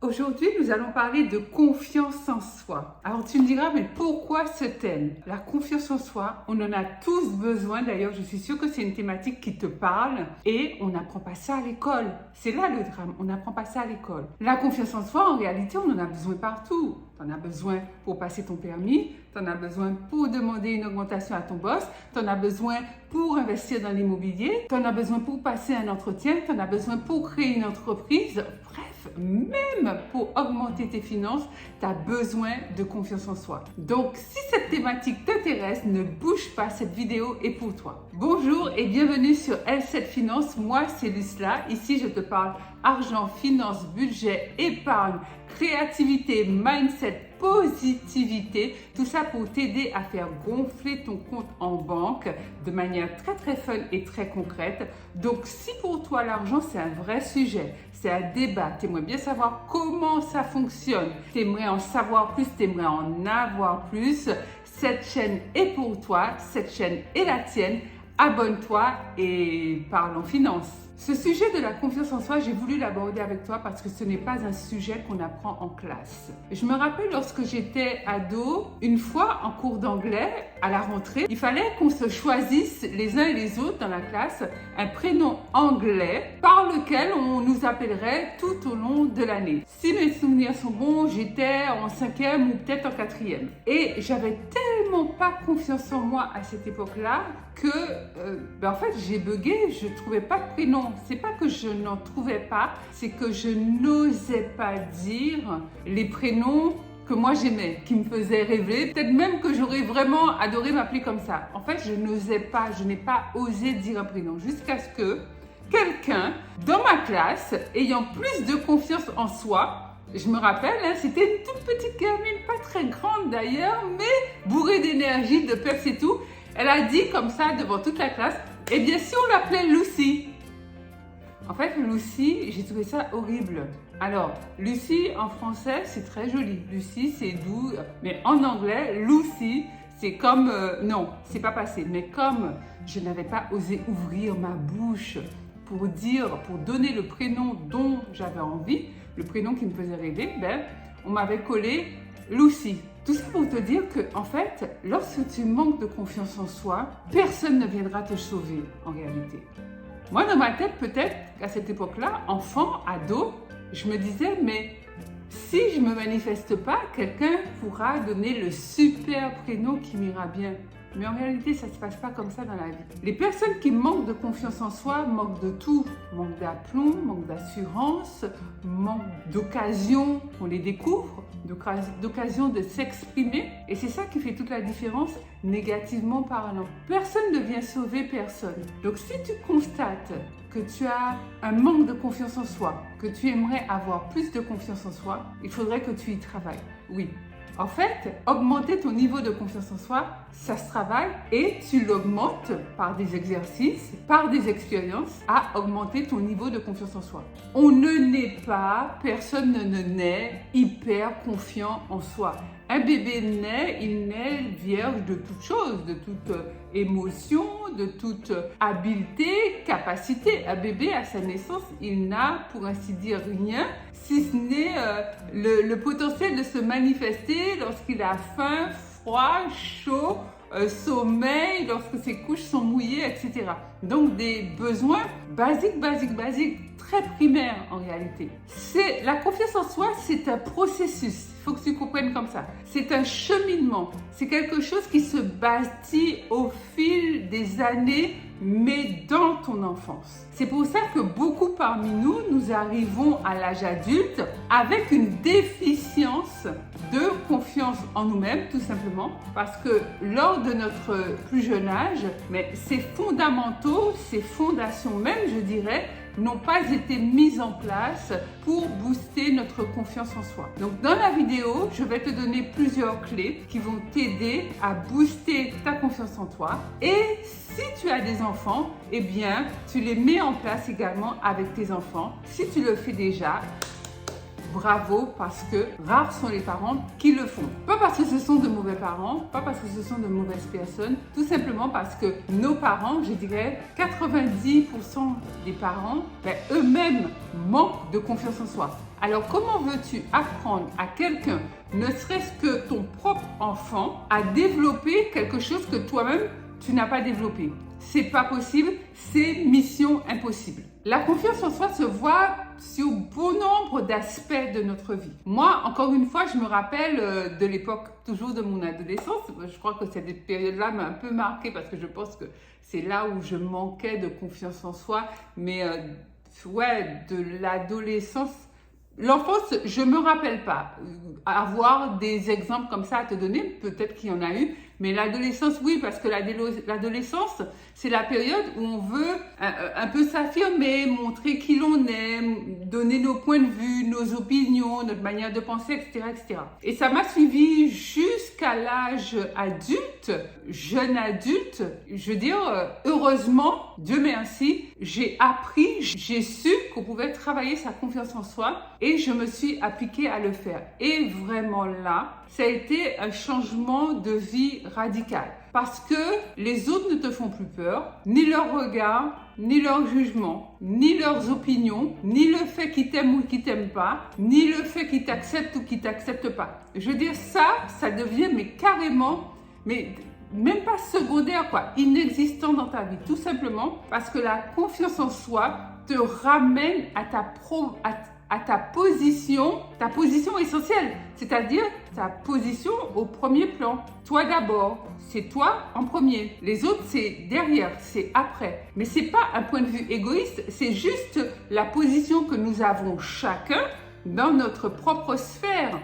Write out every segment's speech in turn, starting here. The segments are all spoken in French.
Aujourd'hui, nous allons parler de confiance en soi. Alors tu me diras, mais pourquoi ce thème? La confiance en soi, on en a tous besoin. D'ailleurs, je suis sûre que c'est une thématique qui te parle et on n'apprend pas ça à l'école. C'est là le drame, on n'apprend pas ça à l'école. La confiance en soi, en réalité, on en a besoin partout. Tu en as besoin pour passer ton permis, tu en as besoin pour demander une augmentation à ton boss, tu en as besoin pour investir dans l'immobilier, tu en as besoin pour passer un entretien, tu en as besoin pour créer une entreprise. Bref, même pour augmenter tes finances, tu as besoin de confiance en soi. Donc, si cette thématique t'intéresse, ne bouge pas, cette vidéo est pour toi. Bonjour et bienvenue sur L7 Finance. Moi, c'est Lucla. Ici, je te parle argent, finance, budget, épargne, créativité, mindset, positivité, tout ça pour t'aider à faire gonfler ton compte en banque de manière très fun et très concrète. Donc si pour toi l'argent c'est un vrai sujet, c'est un débat, tu aimerais bien savoir comment ça fonctionne, tu aimerais en savoir plus, tu aimerais en avoir plus, cette chaîne est pour toi, cette chaîne est la tienne. Abonne-toi et parlons finance. Ce sujet de la confiance en soi, j'ai voulu l'aborder avec toi parce que ce n'est pas un sujet qu'on apprend en classe. Je me rappelle lorsque j'étais ado, une fois en cours d'anglais, à la rentrée, il fallait qu'on se choisisse les uns et les autres dans la classe un prénom anglais par lequel on nous appellerait tout au long de l'année. Si mes souvenirs sont bons, j'étais en 5e ou peut-être en 4e. Et j'avais tellement pas confiance en moi à cette époque-là que en fait j'ai bugué, je trouvais pas de prénom. C'est pas que je n'en trouvais pas, c'est que je n'osais pas dire les prénoms que moi j'aimais, qui me faisaient rêver. Peut-être même que j'aurais vraiment adoré m'appeler comme ça. En fait, je n'osais pas, je n'ai pas osé dire un prénom jusqu'à ce que quelqu'un dans ma classe, ayant plus de confiance en soi, je me rappelle, c'était une toute petite gamine, pas très grande d'ailleurs, mais bourrée d'énergie, de peps et tout. Elle a dit comme ça devant toute la classe, eh bien si on l'appelait Lucy. En fait, Lucy, j'ai trouvé ça horrible. Alors, Lucy en français, c'est très joli. Lucy, c'est doux. Mais en anglais, Lucy, c'est comme... non, c'est pas passé. Mais comme je n'avais pas osé ouvrir ma bouche pour dire, pour donner le prénom dont j'avais envie, le prénom qui me faisait rêver, on m'avait collé Lucy. Tout ça pour te dire que, en fait, lorsque tu manques de confiance en soi, personne ne viendra te sauver en réalité. Moi, dans ma tête, peut-être qu'à cette époque-là, enfant, ado, je me disais, mais si je ne me manifeste pas, quelqu'un pourra donner le super prénom qui m'ira bien. Mais en réalité, ça ne se passe pas comme ça dans la vie. Les personnes qui manquent de confiance en soi manquent de tout. Manquent d'aplomb, manquent d'assurance, manquent d'occasion, on les découvre, d'occasion de s'exprimer. Et c'est ça qui fait toute la différence, négativement parlant. Personne ne vient sauver personne. Donc si tu constates que tu as un manque de confiance en soi, que tu aimerais avoir plus de confiance en soi, il faudrait que tu y travailles. Oui. En fait, augmenter ton niveau de confiance en soi, ça se travaille et tu l'augmentes par des exercices, par des expériences, à augmenter ton niveau de confiance en soi. On ne naît pas, personne ne naît hyper confiant en soi. Un bébé naît, il naît vierge de toute chose, de toute émotion, de toute habileté, capacité. Un bébé, à sa naissance, il n'a, pour ainsi dire, rien, si ce n'est le potentiel de se manifester lorsqu'il a faim, froid, chaud, sommeil, lorsque ses couches sont mouillées, etc. Donc des besoins basiques, très primaires en réalité. La confiance en soi, c'est un processus. Il faut que tu comprennes comme ça. C'est un cheminement. C'est quelque chose qui se bâtit au fil des années, mais dans ton enfance. C'est pour ça que beaucoup parmi nous, nous arrivons à l'âge adulte avec une déficience de confiance en nous-mêmes, tout simplement, parce que lors de notre plus jeune âge, mais ces fondamentaux, ces fondations même, je dirais, n'ont pas été mises en place pour booster notre confiance en soi. Donc dans la vidéo, je vais te donner plusieurs clés qui vont t'aider à booster ta confiance en toi. Et si tu as des enfants, eh bien, tu les mets en place également avec tes enfants. Si tu le fais déjà, bravo, parce que rares sont les parents qui le font. Pas parce que ce sont de mauvais parents, pas parce que ce sont de mauvaises personnes, tout simplement parce que nos parents, je dirais 90% des parents, eux-mêmes manquent de confiance en soi. Alors comment veux-tu apprendre à quelqu'un, ne serait-ce que ton propre enfant, à développer quelque chose que toi-même, tu n'as pas développé? C'est pas possible, c'est mission impossible. La confiance en soi se voit sur bon nombre d'aspects de notre vie. Moi, encore une fois, je me rappelle de l'époque, toujours de mon adolescence. Je crois que cette période-là m'a un peu marquée parce que je pense que c'est là où je manquais de confiance en soi. Mais ouais, de l'adolescence, l'enfance, je me rappelle pas avoir des exemples comme ça à te donner. Peut-être qu'il y en a eu. Mais l'adolescence, oui, parce que l'adolescence, c'est la période où on veut un peu s'affirmer, montrer qui l'on est, donner nos points de vue, nos opinions, notre manière de penser, etc., etc. Et ça m'a suivi jusqu'à l'âge adulte, jeune adulte. Je veux dire, heureusement, Dieu merci, j'ai appris, j'ai su qu'on pouvait travailler sa confiance en soi et je me suis appliquée à le faire. Et vraiment là, ça a été un changement de vie radical. Parce que les autres ne te font plus peur, ni leur regard, ni leur jugement, ni leurs opinions, ni le fait qu'ils t'aiment ou qu'ils t'aiment pas, ni le fait qu'ils t'acceptent ou qu'ils t'acceptent pas. Je veux dire, ça devient mais carrément, mais même pas secondaire quoi, inexistant dans ta vie. Tout simplement parce que la confiance en soi te ramène à ta position essentielle, c'est-à-dire ta position au premier plan. Toi d'abord, c'est toi en premier. Les autres, c'est derrière, c'est après. Mais c'est pas un point de vue égoïste, c'est juste la position que nous avons chacun dans notre propre sphère.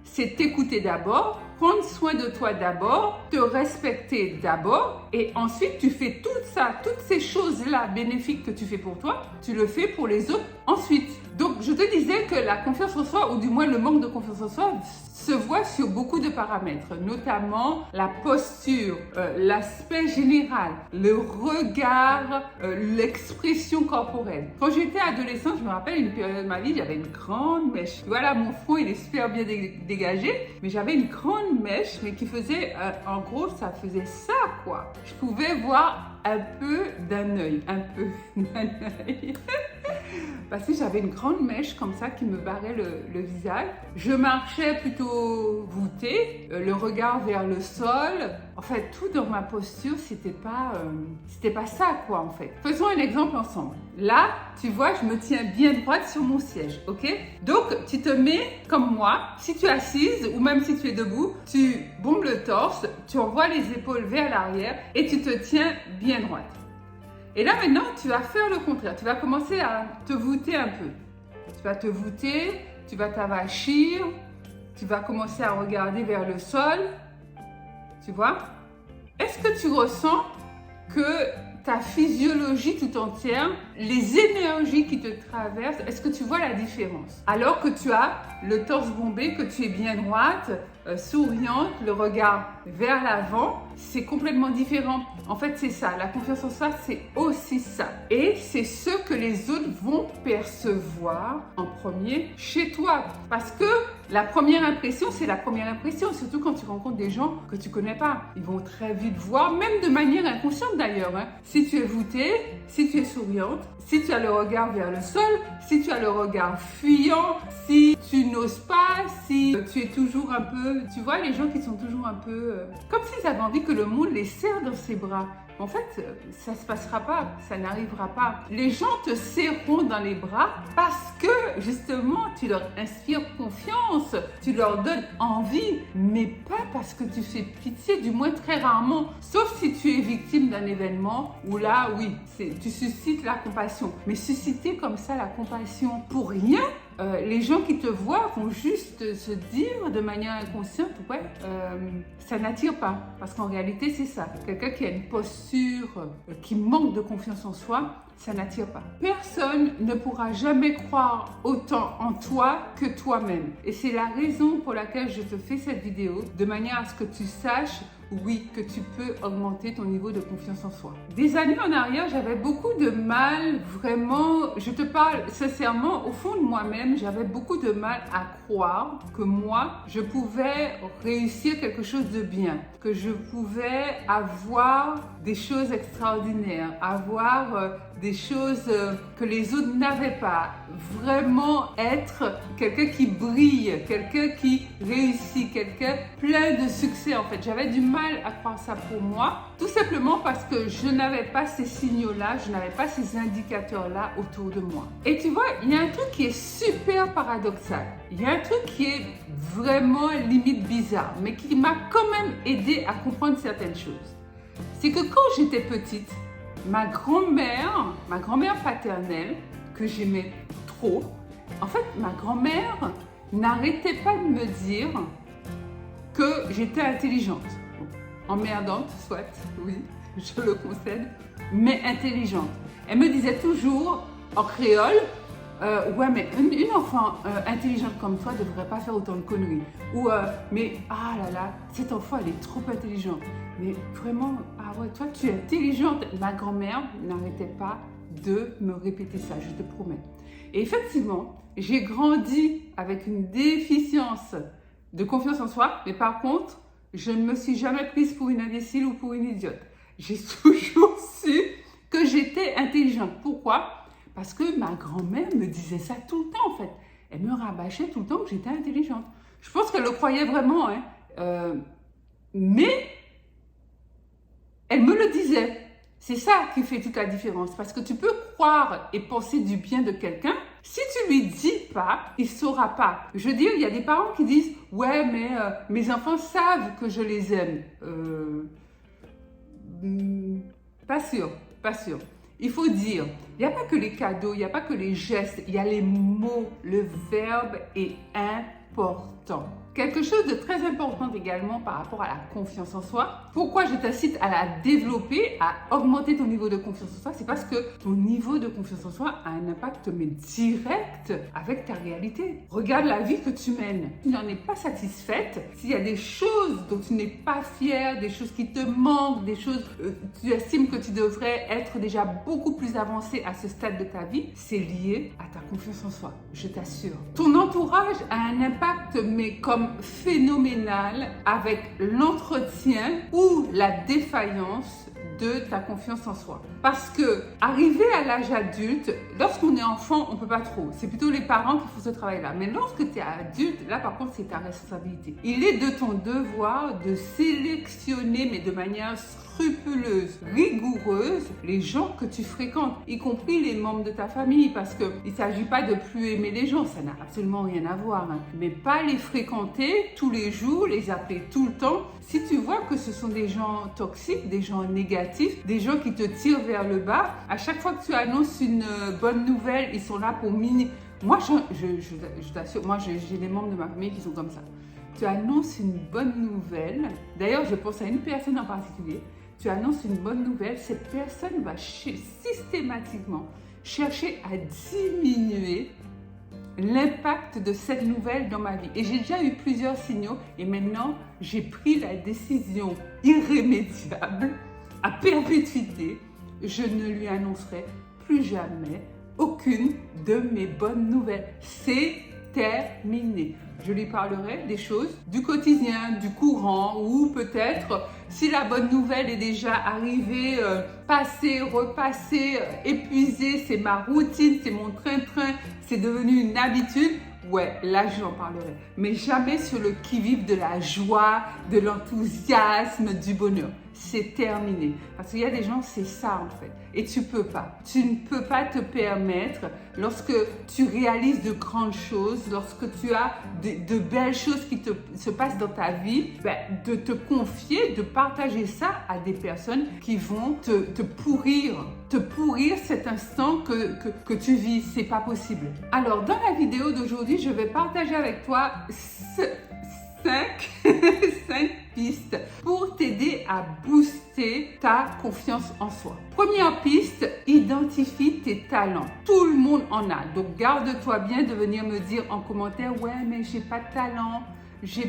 C'est t'écouter d'abord, prendre soin de toi d'abord, te respecter d'abord et ensuite tu fais tout ça, toutes ces choses-là bénéfiques que tu fais pour toi, tu le fais pour les autres ensuite. Donc je te disais que la confiance en soi, ou du moins le manque de confiance en soi, se voit sur beaucoup de paramètres, notamment la posture, l'aspect général, le regard, l'expression corporelle. Quand j'étais adolescente, je me rappelle une période de ma vie, j'avais une grande mèche. Voilà, mon front il est super bien dégagé, mais j'avais une grande mèche, mais qui faisait, en gros, ça faisait ça quoi. Je pouvais voir un peu d'un œil, parce que j'avais une grande mèche comme ça qui me barrait le visage. Je marchais plutôt voûtée, le regard vers le sol. En fait, tout dans ma posture, c'était pas ça quoi en fait. Faisons un exemple ensemble. Là, tu vois, je me tiens bien droite sur mon siège, ok? Donc, tu te mets comme moi. Si tu es assise ou même si tu es debout, tu bombes le torse, tu envoies les épaules vers l'arrière et tu te tiens bien droite. Et là maintenant, tu vas faire le contraire. Tu vas commencer à te voûter un peu. Tu vas te voûter, tu vas t'avachir, tu vas commencer à regarder vers le sol. Tu vois? Est-ce que tu ressens que ta physiologie tout entière, les énergies qui te traversent, est-ce que tu vois la différence? Alors que tu as le torse bombé, que tu es bien droite, souriante, le regard vers l'avant, c'est complètement différent. En fait, c'est ça. La confiance en soi, c'est aussi ça. Et c'est ce que les autres vont percevoir en premier chez toi. Parce que la première impression, c'est la première impression. Surtout quand tu rencontres des gens que tu connais pas. Ils vont très vite voir, même de manière inconsciente d'ailleurs. Si tu es voûtée, si tu es souriante, si tu as le regard vers le sol, si tu as le regard fuyant, si tu n'oses pas, si tu es toujours un peu... Tu vois, les gens qui sont toujours un peu... comme s'ils avaient envie que le monde les serre dans ses bras. En fait, ça ne se passera pas, ça n'arrivera pas. Les gens te serreront dans les bras parce que, justement, tu leur inspires confiance, tu leur donnes envie, mais pas parce que tu fais pitié, du moins très rarement. Sauf si tu es victime d'un événement où là, oui, tu suscites la compassion. Mais susciter comme ça la compassion pour rien, les gens qui te voient vont juste se dire de manière inconsciente, ouais, ça n'attire pas. Parce qu'en réalité, c'est ça. Quelqu'un qui a une posture, qui manque de confiance en soi, ça n'attire pas. Personne ne pourra jamais croire autant en toi que toi-même. Et c'est la raison pour laquelle je te fais cette vidéo, de manière à ce que tu saches, oui, que tu peux augmenter ton niveau de confiance en soi. Des années en arrière, j'avais beaucoup de mal, vraiment, je te parle sincèrement, au fond de moi-même, j'avais beaucoup de mal à croire que moi, je pouvais réussir quelque chose de bien, que je pouvais avoir des choses extraordinaires, avoir des choses que les autres n'avaient pas. Vraiment être quelqu'un qui brille, quelqu'un qui réussit, quelqu'un plein de succès en fait. J'avais du mal à croire ça pour moi, tout simplement parce que je n'avais pas ces signaux-là, je n'avais pas ces indicateurs-là autour de moi. Et tu vois, il y a un truc qui est super paradoxal. Il y a un truc qui est vraiment limite bizarre, mais qui m'a quand même aidé à comprendre certaines choses. C'est que quand j'étais petite, ma grand-mère paternelle, que j'aimais trop, en fait, ma grand-mère n'arrêtait pas de me dire que j'étais intelligente. Emmerdante, soit, oui, je le concède, mais intelligente. Elle me disait toujours, en créole, ouais, mais une enfant intelligente comme toi ne devrait pas faire autant de conneries. Ou, mais, ah là là, cette enfant, elle est trop intelligente. Mais vraiment, ah ouais, toi, tu es intelligente. Ma grand-mère n'arrêtait pas de me répéter ça, je te promets. Et effectivement, j'ai grandi avec une déficience de confiance en soi, mais par contre, je ne me suis jamais prise pour une imbécile ou pour une idiote. J'ai toujours su que j'étais intelligente. Pourquoi ? Parce que ma grand-mère me disait ça tout le temps, en fait. Elle me rabâchait tout le temps que j'étais intelligente. Je pense qu'elle le croyait vraiment, hein. Mais elle me le disait. C'est ça qui fait toute la différence. Parce que tu peux croire et penser du bien de quelqu'un. Si tu lui dis pas, il ne saura pas. Je veux dire, il y a des parents qui disent « Ouais, mais mes enfants savent que je les aime. » Pas sûr, pas sûr. Il faut dire, il n'y a pas que les cadeaux, il n'y a pas que les gestes, il y a les mots. Le verbe est important. Quelque chose de très important également par rapport à la confiance en soi. Pourquoi je t'incite à la développer, à augmenter ton niveau de confiance en soi? C'est parce que ton niveau de confiance en soi a un impact mais direct avec ta réalité. Regarde la vie que tu mènes. Tu n'en es pas satisfaite. S'il y a des choses dont tu n'es pas fière, des choses qui te manquent, des choses tu estimes que tu devrais être déjà beaucoup plus avancé à ce stade de ta vie, c'est lié à ta confiance en soi, je t'assure. Ton entourage a un impact mais comme phénoménal avec l'entretien ou la défaillance de ta confiance en soi. Parce que arrivé à l'âge adulte, lorsqu'on est enfant, on ne peut pas trop. C'est plutôt les parents qui font ce travail-là. Mais lorsque tu es adulte, là par contre, c'est ta responsabilité. Il est de ton devoir de sélectionner, mais de manière scrupuleuse, rigoureuse, les gens que tu fréquentes, y compris les membres de ta famille, parce qu'il ne s'agit pas de plus aimer les gens, ça n'a absolument rien à voir, hein. Mais pas les fréquenter tous les jours, les appeler tout le temps. Si tu vois que ce sont des gens toxiques, des gens négatifs, des gens qui te tirent vers le bas, à chaque fois que tu annonces une bonne nouvelle, ils sont là pour mini. Moi, je t'assure, moi j'ai des membres de ma famille qui sont comme ça. Tu annonces une bonne nouvelle, d'ailleurs je pense à une personne en particulier, tu annonces une bonne nouvelle, cette personne va systématiquement chercher à diminuer l'impact de cette nouvelle dans ma vie. Et j'ai déjà eu plusieurs signaux et maintenant j'ai pris la décision irrémédiable à perpétuité. Je ne lui annoncerai plus jamais aucune de mes bonnes nouvelles. C'est terminé. Je lui parlerai des choses du quotidien, du courant, ou peut-être si la bonne nouvelle est déjà arrivée, passée, repassée, épuisée, c'est ma routine, c'est mon train-train, c'est devenu une habitude. Ouais, là j'en parlerai. Mais jamais sur le qui-vive de la joie, de l'enthousiasme, du bonheur. C'est terminé. Parce qu'il y a des gens, c'est ça en fait. Et tu peux pas. Tu ne peux pas te permettre, lorsque tu réalises de grandes choses, lorsque tu as de belles choses qui se passent dans ta vie, de te confier, de partager ça à des personnes qui vont te pourrir cet instant que tu vis. C'est pas possible. Alors, dans la vidéo d'aujourd'hui, je vais partager avec toi 5 pistes pour t'aider à booster ta confiance en soi. Première piste, identifie tes talents. Tout le monde en a. Donc, garde-toi bien de venir me dire en commentaire « Ouais, mais j'ai pas de talent. Je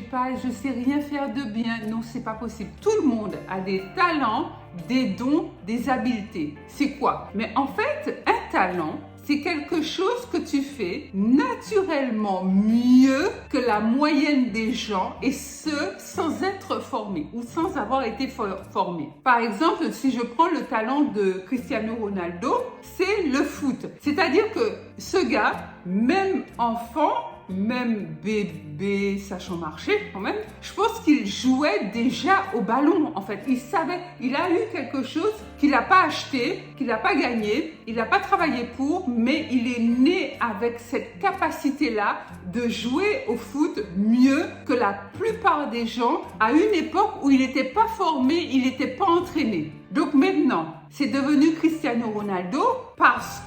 sais rien faire de bien. » Non, c'est pas possible. Tout le monde a des talents, des dons, des habiletés. C'est quoi? Mais en fait, un talent, C'est quelque chose que tu fais naturellement mieux que la moyenne des gens et ce, sans être formé ou sans avoir été formé. Par exemple, si je prends le talent de Cristiano Ronaldo, c'est le foot. C'est-à-dire que ce gars, même enfant, même bébé sachant marcher quand même, je pense qu'il jouait déjà au ballon en fait. Il savait, il a eu quelque chose qu'il n'a pas acheté, qu'il n'a pas gagné, il n'a pas travaillé pour, mais il est né avec cette capacité-là de jouer au foot mieux que la plupart des gens à une époque où il n'était pas formé, il n'était pas entraîné. Donc maintenant, c'est devenu Cristiano Ronaldo parce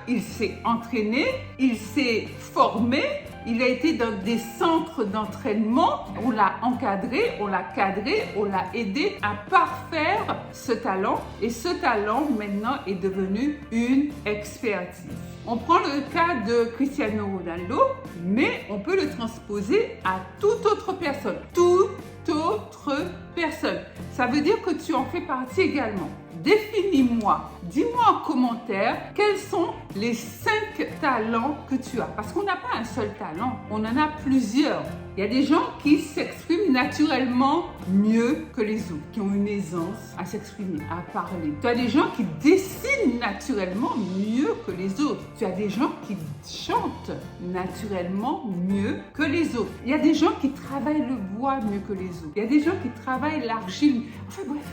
qu'il s'est entraîné, il s'est formé, il a été dans des centres d'entraînement, on l'a encadré, on l'a cadré, on l'a aidé à parfaire ce talent et ce talent maintenant est devenu une expertise. On prend le cas de Cristiano Ronaldo, mais on peut le transposer à toute autre personne. Toute autre personne. Ça veut dire que tu en fais partie également. Définis-moi, dis-moi en commentaire quels sont les 5 talents que tu as. Parce qu'on n'a pas un seul talent, on en a plusieurs. Il y a des gens qui s'expriment naturellement mieux que les autres, qui ont une aisance à s'exprimer, à parler. Tu as des gens qui dessinent naturellement mieux que les autres. Tu as des gens qui chantent naturellement mieux que les autres. Il y a des gens qui travaillent le bois mieux que les autres. Il y a des gens qui travaillent l'argile. Enfin bref.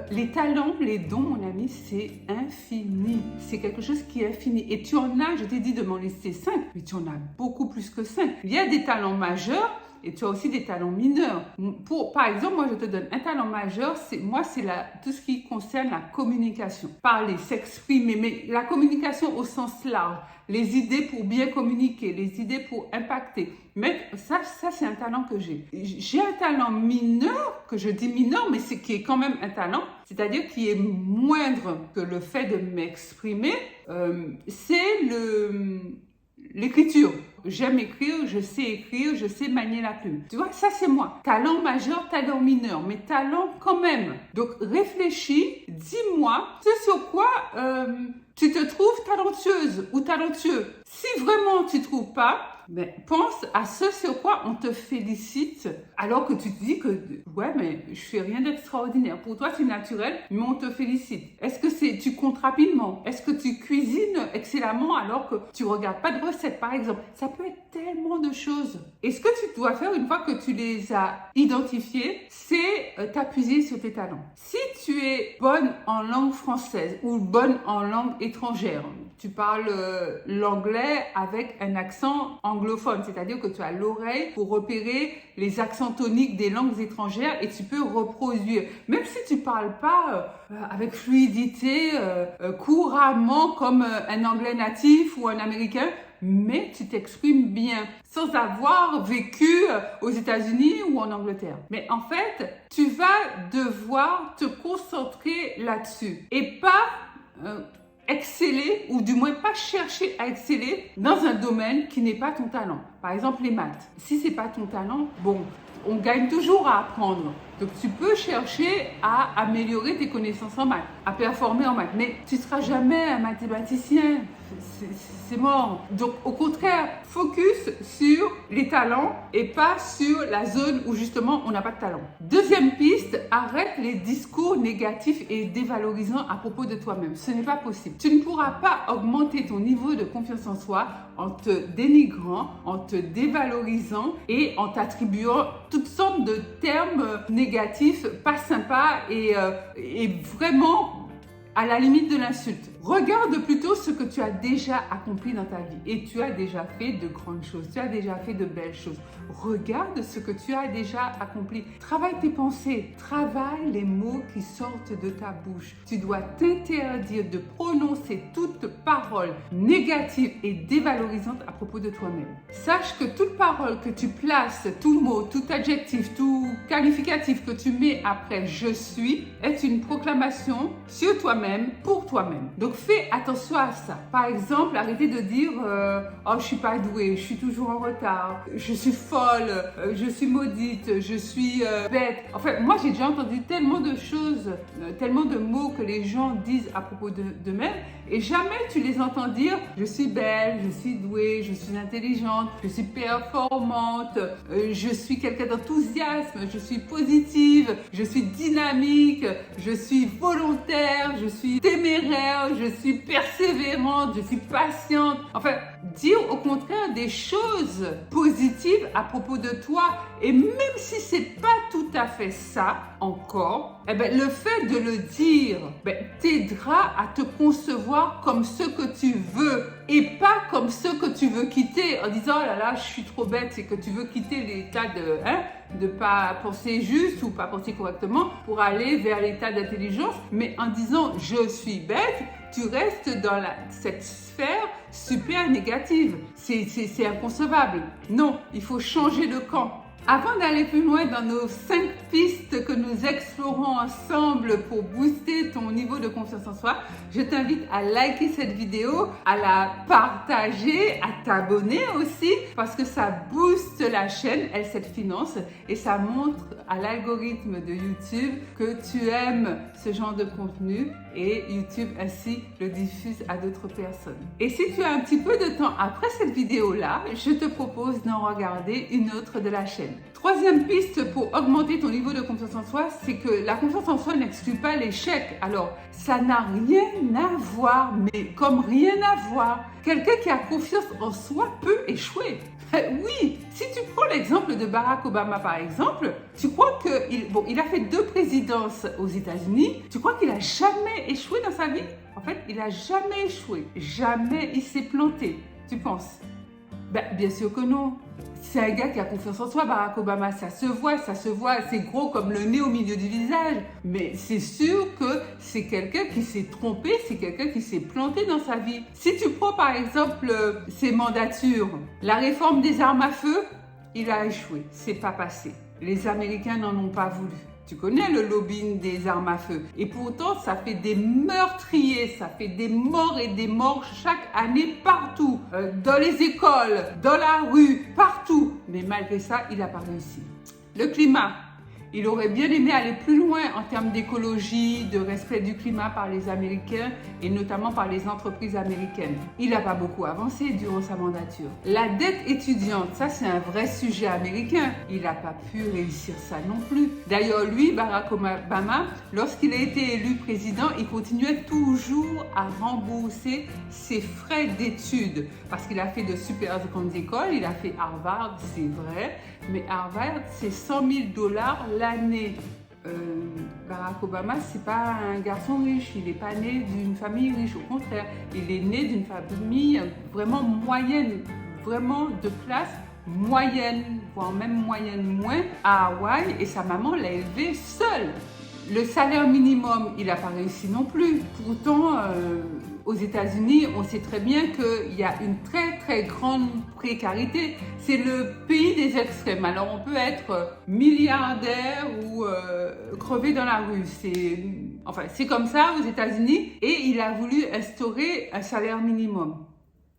Les talents, les dons, mon ami, c'est infini. C'est quelque chose qui est infini. Et tu en as, je t'ai dit de m'en laisser 5, mais tu en as beaucoup plus que 5. Il y a des talents majeurs et tu as aussi des talents mineurs. Par exemple, moi, je te donne un talent majeur. C'est tout ce qui concerne la communication. Parler, s'exprimer, mais la communication au sens large. Les idées pour bien communiquer, les idées pour impacter. Mais ça c'est un talent que j'ai. J'ai un talent mineur, que je dis mineur, mais qui est quand même un talent, c'est-à-dire qui est moindre que le fait de m'exprimer, c'est l'écriture. J'aime écrire, je sais manier la plume. Tu vois, ça c'est moi. Talent majeur, talent mineur, mais talent quand même. Donc réfléchis, dis-moi ce sur quoi tu te trouves talentueuse ou talentueux. Si vraiment tu ne trouves pas, pense à ce sur quoi on te félicite alors que tu te dis que ouais mais je fais rien d'extraordinaire. Pour toi c'est naturel mais on te félicite. Est-ce que tu comptes rapidement? Est-ce que tu cuisines excellemment alors que tu regardes pas de recettes par exemple? Ça peut être tellement de choses. Et ce que tu dois faire une fois que tu les as identifiés, c'est t'appuyer sur tes talents. Si tu es bonne en langue française ou bonne en langue étrangère, tu parles l'anglais avec un accent anglophone, c'est-à-dire que tu as l'oreille pour repérer les accents toniques des langues étrangères et tu peux reproduire. Même si tu parles pas avec fluidité, couramment comme un anglais natif ou un américain, mais tu t'exprimes bien sans avoir vécu aux États-Unis ou en Angleterre. Mais en fait, tu vas devoir te concentrer là-dessus et pas exceller ou du moins pas chercher à exceller dans un domaine qui n'est pas ton talent. Par exemple, les maths. Si c'est pas ton talent, bon, on gagne toujours à apprendre. Donc, tu peux chercher à améliorer tes connaissances en maths, à performer en maths. Mais tu ne seras jamais un mathématicien. C'est mort. Donc, au contraire, focus sur les talents et pas sur la zone où justement on n'a pas de talent. Deuxième piste, arrête les discours négatifs et dévalorisants à propos de toi-même. Ce n'est pas possible. Tu ne pourras pas augmenter ton niveau de confiance en soi en te dénigrant, en te dévalorisant et en t'attribuant toutes sortes de termes négatifs, pas sympas et vraiment à la limite de l'insulte. Regarde plutôt ce que tu as déjà accompli dans ta vie. Et tu as déjà fait de grandes choses, tu as déjà fait de belles choses. Regarde ce que tu as déjà accompli. Travaille tes pensées, travaille les mots qui sortent de ta bouche. Tu dois t'interdire de prononcer toute parole négative et dévalorisante à propos de toi-même. Sache que toute parole que tu places, tout mot, tout adjectif, tout qualificatif que tu mets après « je suis » est une proclamation sur toi-même, pour toi-même. Donc, Donc fais attention à ça. Par exemple, arrêtez de dire oh je suis pas douée, je suis toujours en retard, je suis folle, je suis maudite, je suis bête. Enfin, moi j'ai déjà entendu tellement de choses, tellement de mots que les gens disent à propos d'eux-mêmes et jamais tu les entends dire je suis belle, je suis douée, je suis intelligente, je suis performante, je suis quelqu'un d'enthousiaste, je suis positive, je suis dynamique, je suis volontaire, je suis téméraire, je suis persévérante, je suis patiente. Enfin, dire au contraire des choses positives à propos de toi. Et même si c'est pas tout à fait ça encore, eh ben, le fait de le dire t'aidera à te concevoir comme ce que tu veux et pas comme ce que tu veux quitter en disant oh là là je suis trop bête, c'est que tu veux quitter l'état de pas penser juste ou pas penser correctement pour aller vers l'état d'intelligence, mais en disant je suis bête, tu restes dans cette sphère super négative. C'est inconcevable. Non, il faut changer de camp. Avant d'aller plus loin dans nos 5 pistes que nous explorons ensemble pour booster ton niveau de confiance en soi, je t'invite à liker cette vidéo, à la partager, à t'abonner aussi parce que ça booste la chaîne L7 Finance et ça montre à l'algorithme de YouTube que tu aimes ce genre de contenu et YouTube ainsi le diffuse à d'autres personnes. Et si tu as un petit peu de temps après cette vidéo-là, je te propose d'en regarder une autre de la chaîne. Troisième piste pour augmenter ton niveau de confiance en soi, c'est que la confiance en soi n'exclut pas l'échec. Alors, ça n'a rien à voir, mais comme rien à voir. Quelqu'un qui a confiance en soi peut échouer. Oui, si tu prends l'exemple de Barack Obama par exemple, tu crois qu'il a fait 2 présidences aux États-Unis, tu crois qu'il a jamais échoué dans sa vie? En fait, il a jamais échoué, jamais il s'est planté. Tu penses? Bien sûr que non. C'est un gars qui a confiance en soi, Barack Obama, ça se voit, c'est gros comme le nez au milieu du visage. Mais c'est sûr que c'est quelqu'un qui s'est trompé, c'est quelqu'un qui s'est planté dans sa vie. Si tu prends par exemple ses mandatures, la réforme des armes à feu, il a échoué, c'est pas passé. Les Américains n'en ont pas voulu. Tu connais le lobbying des armes à feu. Et pourtant, ça fait des meurtriers, ça fait des morts et des morts chaque année partout. Dans les écoles, dans la rue, partout. Mais malgré ça, il n'a pas réussi. Le climat. Il aurait bien aimé aller plus loin en termes d'écologie, de respect du climat par les Américains et notamment par les entreprises américaines. Il n'a pas beaucoup avancé durant sa mandature. La dette étudiante, ça c'est un vrai sujet américain. Il n'a pas pu réussir ça non plus. D'ailleurs, lui, Barack Obama, lorsqu'il a été élu président, il continuait toujours à rembourser ses frais d'études parce qu'il a fait de super grandes écoles. Il a fait Harvard, c'est vrai. Mais Harvard, c'est 100 000 $ l'année. Barack Obama, c'est pas un garçon riche, il n'est pas né d'une famille riche, au contraire, il est né d'une famille vraiment moyenne, vraiment de classe moyenne, voire même moyenne moins, à Hawaï, et sa maman l'a élevé seule. Le salaire minimum, il n'a pas réussi non plus. Pourtant, aux États-Unis, on sait très bien qu'il y a une très très grande précarité. C'est le pays des extrêmes. Alors on peut être milliardaire ou crever dans la rue. C'est comme ça aux États-Unis et il a voulu instaurer un salaire minimum.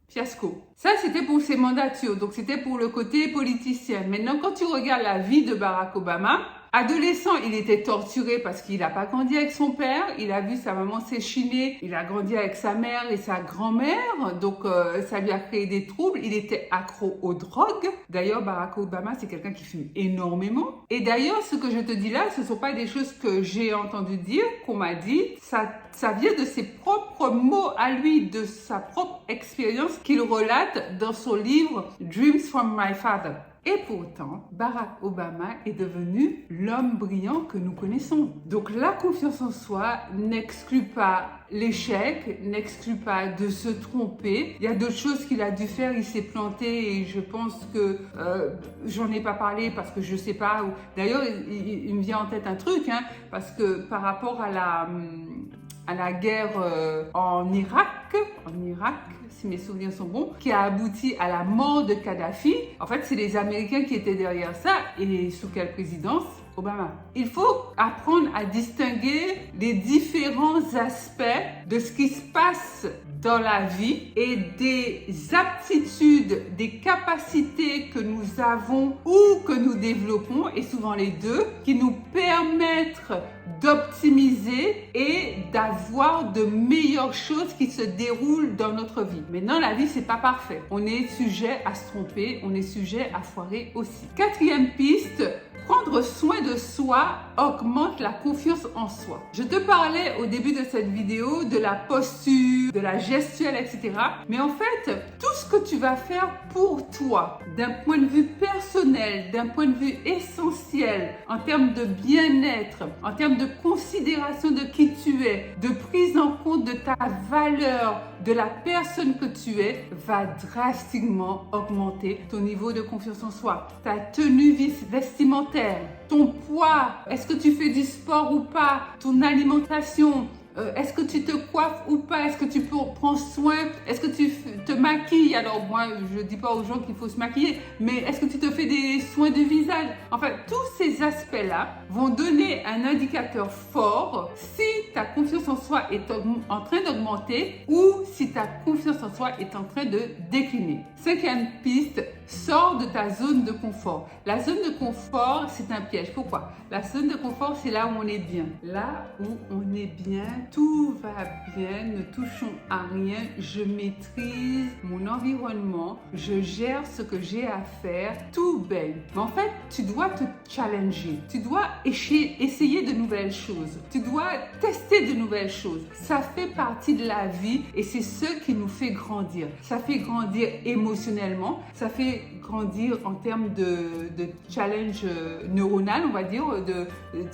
Fiasco. Ça, c'était pour ses mandatures, donc c'était pour le côté politicien. Maintenant, quand tu regardes la vie de Barack Obama, adolescent, il était torturé parce qu'il n'a pas grandi avec son père. Il a vu sa maman s'échiner. Il a grandi avec sa mère et sa grand-mère. Donc, ça lui a créé des troubles. Il était accro aux drogues. D'ailleurs, Barack Obama, c'est quelqu'un qui fume énormément. Et d'ailleurs, ce que je te dis là, ce ne sont pas des choses que j'ai entendu dire, qu'on m'a dit. Ça vient de ses propres mots à lui, de sa propre expérience qu'il relate dans son livre « Dreams from my father ». Et pourtant, Barack Obama est devenu l'homme brillant que nous connaissons. Donc la confiance en soi n'exclut pas l'échec, n'exclut pas de se tromper. Il y a d'autres choses qu'il a dû faire, il s'est planté et je pense que j'en ai pas parlé parce que je sais pas. D'ailleurs, il me vient en tête un truc, parce que par rapport à la guerre en Irak, si mes souvenirs sont bons, qui a abouti à la mort de Kadhafi. En fait, c'est les Américains qui étaient derrière ça. Et sous quelle présidence? Obama. Il faut apprendre à distinguer les différents aspects de ce qui se passe dans la vie et des aptitudes, des capacités que nous avons ou que nous développons, et souvent les deux, qui nous permettent d'optimiser et d'avoir de meilleures choses qui se déroulent dans notre vie. Maintenant, la vie, c'est pas parfait. On est sujet à se tromper, on est sujet à foirer aussi. Quatrième piste, prendre soin de soi augmente la confiance en soi. Je te parlais au début de cette vidéo de la posture, de la gestuelle, etc. Mais en fait, tout ce que tu vas faire pour toi, d'un point de vue personnel, d'un point de vue essentiel, en termes de bien-être, en termes de considération de qui tu es, de prise en compte de ta valeur, de la personne que tu es, va drastiquement augmenter ton niveau de confiance en soi. Ta tenue vestimentaire, ton poids, est-ce que tu fais du sport ou pas, ton alimentation, est-ce que tu te coiffes ou pas, est-ce que tu prends soin, est-ce que tu te maquilles? Alors moi, je ne dis pas aux gens qu'il faut se maquiller, mais est-ce que tu te fais des soins de visage? Enfin, tous ces aspects-là vont donner un indicateur fort si ta confiance en soi est en train d'augmenter ou si ta confiance en soi est en train de décliner. Cinquième piste, sors de ta zone de confort. La zone de confort, c'est un piège. Pourquoi? La zone de confort, c'est là où on est bien. Là où on est bien, tout va bien, ne touchons à rien, je maîtrise mon environnement, je gère ce que j'ai à faire, tout baigne. Mais en fait, tu dois te challenger, tu dois essayer de nouvelles choses, tu dois tester de nouvelles choses. Ça fait partie de la vie et c'est ce qui nous fait grandir. Ça fait grandir émotionnellement, ça fait grandir en termes de challenge neuronal, on va dire,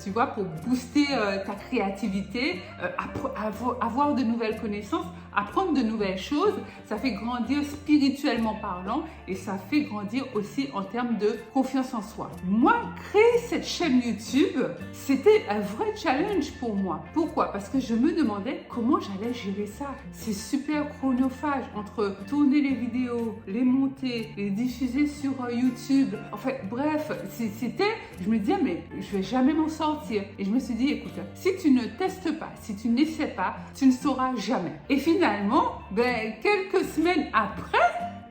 tu vois, pour booster ta créativité, avoir de nouvelles connaissances, apprendre de nouvelles choses. Ça fait grandir spirituellement parlant et ça fait grandir aussi en termes de confiance en soi. Moi, créer cette chaîne YouTube, c'était un vrai challenge pour moi. Pourquoi? Parce que je me demandais comment j'allais gérer ça. C'est super chronophage entre tourner les vidéos, les monter, les diffuser sur YouTube. Enfin, bref, je me disais, mais je vais jamais m'en sortir. Et je me suis dit, écoute, si tu ne testes pas, si tu n'essaies pas, tu ne sauras jamais. Et finalement, quelques semaines après,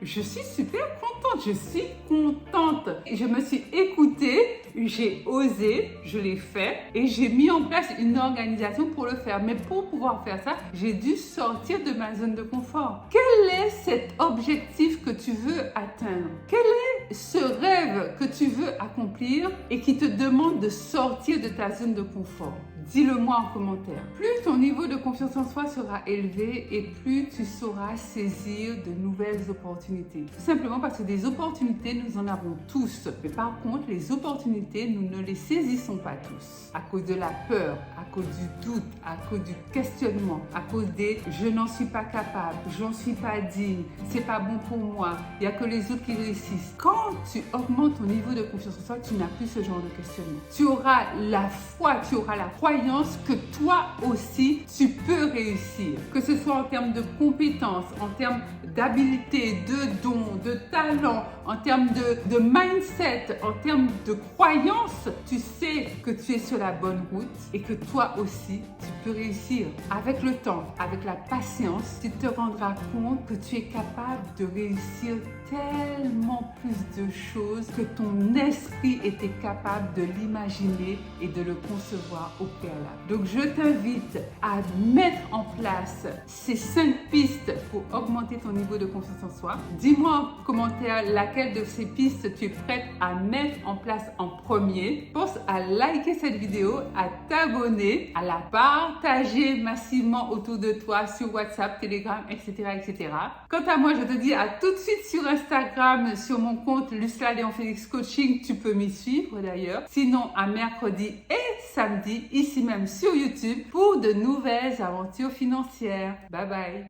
je suis super contente, Et je me suis écoutée, j'ai osé, je l'ai fait et j'ai mis en place une organisation pour le faire. Mais pour pouvoir faire ça, j'ai dû sortir de ma zone de confort. Quel est cet objectif que tu veux atteindre? Quel est ce rêve que tu veux accomplir et qui te demande de sortir de ta zone de confort? Dis-le-moi en commentaire. Plus ton niveau de confiance en soi sera élevé et plus tu sauras saisir de nouvelles opportunités. Tout simplement parce que des opportunités, nous en avons tous. Mais par contre, les opportunités, nous ne les saisissons pas tous. À cause de la peur, à cause du doute, à cause du questionnement, à cause des « je n'en suis pas capable, j'en suis pas digne, c'est pas bon pour moi, il n'y a que les autres qui réussissent ». Quand tu augmentes ton niveau de confiance en soi, tu n'as plus ce genre de questionnement. Tu auras la foi, tu auras la croyance que toi aussi, tu peux réussir. Que ce soit en termes de compétences, en termes d'habileté, de dons, de talent, en termes de mindset, en termes de croyance, tu sais que tu es sur la bonne route et que toi aussi, tu peux réussir. Avec le temps, avec la patience, tu te rendras compte que tu es capable de réussir tellement plus de choses que ton esprit était capable de l'imaginer et de le concevoir au préalable. Donc, je t'invite à mettre en place ces 5 pistes pour augmenter ton niveau de confiance en soi. Dis-moi en commentaire laquelle de ces pistes tu es prête à mettre en place en premier. Pense à liker cette vidéo, à t'abonner, à la partager massivement autour de toi sur WhatsApp, Telegram, etc., etc. Quant à moi, je te dis à tout de suite sur Instagram, sur mon compte Lucila Léon Félix Coaching. Tu peux m'y suivre d'ailleurs. Sinon, à mercredi et samedi, ici même sur YouTube, pour de nouvelles aventures financières. Bye bye.